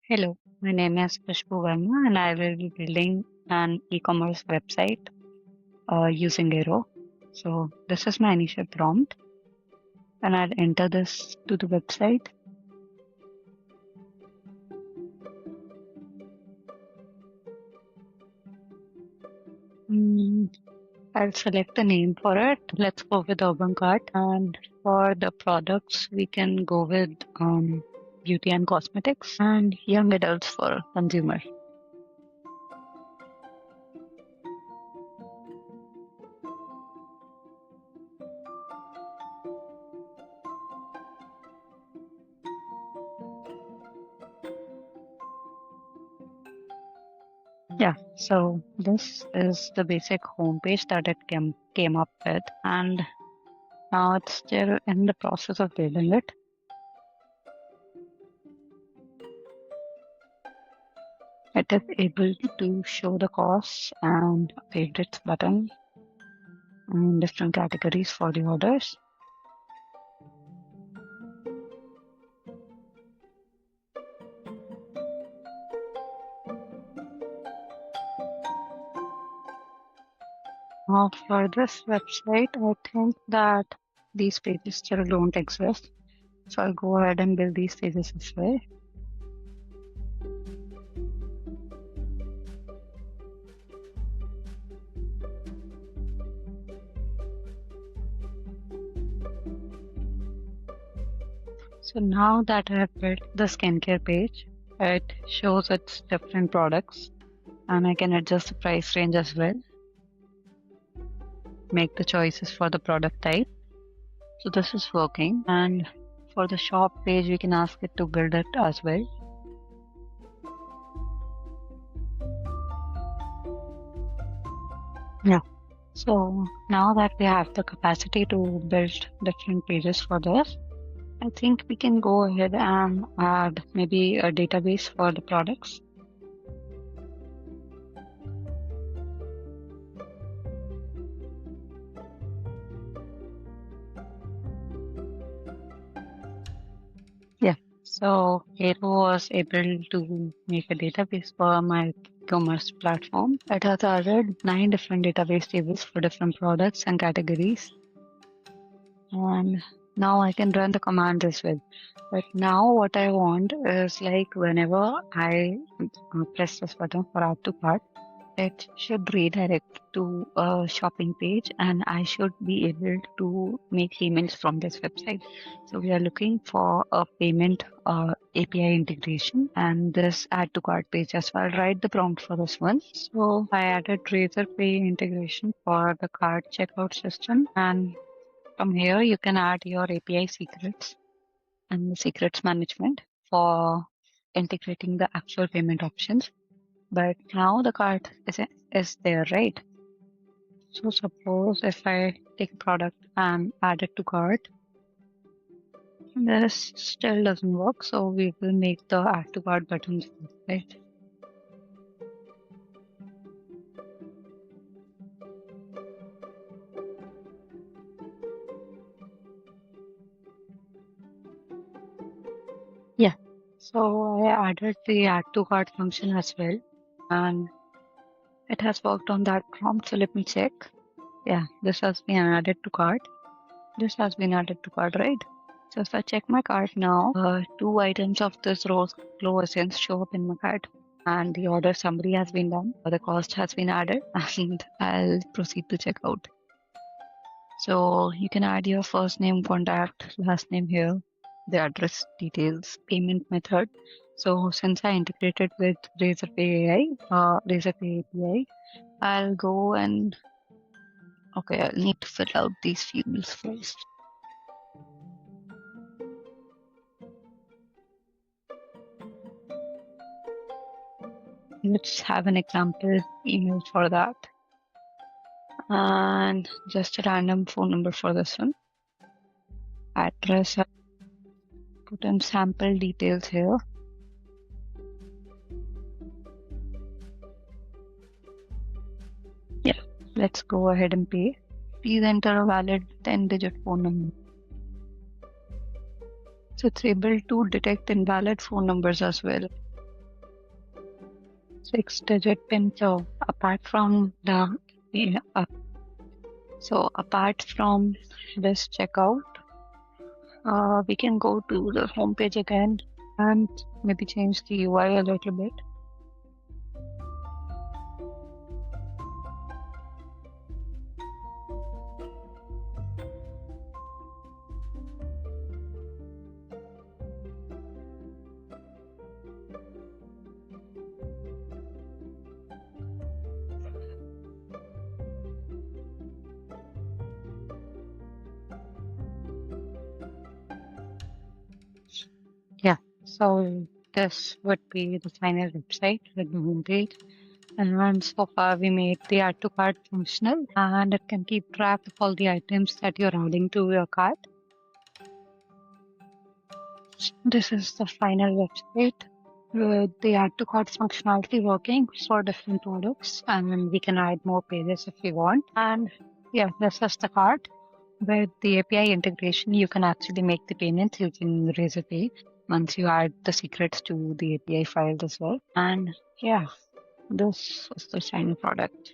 Hello, my name is Khushboo Verma and I will be building an e-commerce website using Airo. So this is my initial prompt and I'll enter this to the website. I'll select a name for it. Let's go with Urban Cart, and for the products we can go with beauty and cosmetics and young adults for consumer. Yeah, so this is the basic homepage that it came up with, and now it's still in the process of building it. It is able to show the costs and favorites button and different categories for the orders. Now for this website, I think that these pages still don't exist. So I'll go ahead and build these pages this way. So now that I have built the skincare page, it shows its different products and I can adjust the price range as well. Make the choices for the product type. So this is working, and for the shop page we can ask it to build it as well. Yeah, so now that we have the capacity to build different pages for this, I think we can go ahead and add maybe a database for the products. Yeah, so Airo was able to make a database for my commerce platform. It has added 9 different database tables for different products and categories. And now I can run the command as well. But now what I want is, like, whenever I press this button for add to cart, it should redirect to a shopping page and I should be able to make payments from this website. So we are looking for a payment API integration and this add to cart page as well. I'll write the prompt for this one. So I added Razorpay integration for the cart checkout system, and from here you can add your API secrets and the secrets management for integrating the actual payment options. But now the cart is there, right? So suppose if I take a product and add it to cart, this still doesn't work. So we will make the add to cart buttons, right? Yeah. So I added the add to cart function as well, and it has worked on that prompt. So let me check. Yeah, this has been added to cart. This has been added to cart, right? So if I check my cart now, 2 items of this rose glow essence show up in my cart, and the order summary has been done, or the cost has been added, and I'll proceed to checkout. So you can add your first name, contact, last name here, the address details, payment method. So since I integrated with Razorpay API, I'll go and okay, I'll need to fill out these fields first. Let's have an example email for that. And just a random phone number for this one. Address, put in sample details here. Yeah, let's go ahead and pay. Please enter a valid 10-digit phone number. So it's able to detect invalid phone numbers as well. 6-digit PIN. So apart from this checkout, we can go to the home page again and maybe change the UI a little bit. Yeah, so this would be the final website with the home page. And so far we made the add to cart functional, and it can keep track of all the items that you're adding to your cart. This is the final website with the add to cart functionality working for different products, and then we can add more pages if we want. And yeah, this is the cart. With the API integration, you can actually make the payments using Razorpay once you add the secrets to the API file as well. And yeah, this was the final product.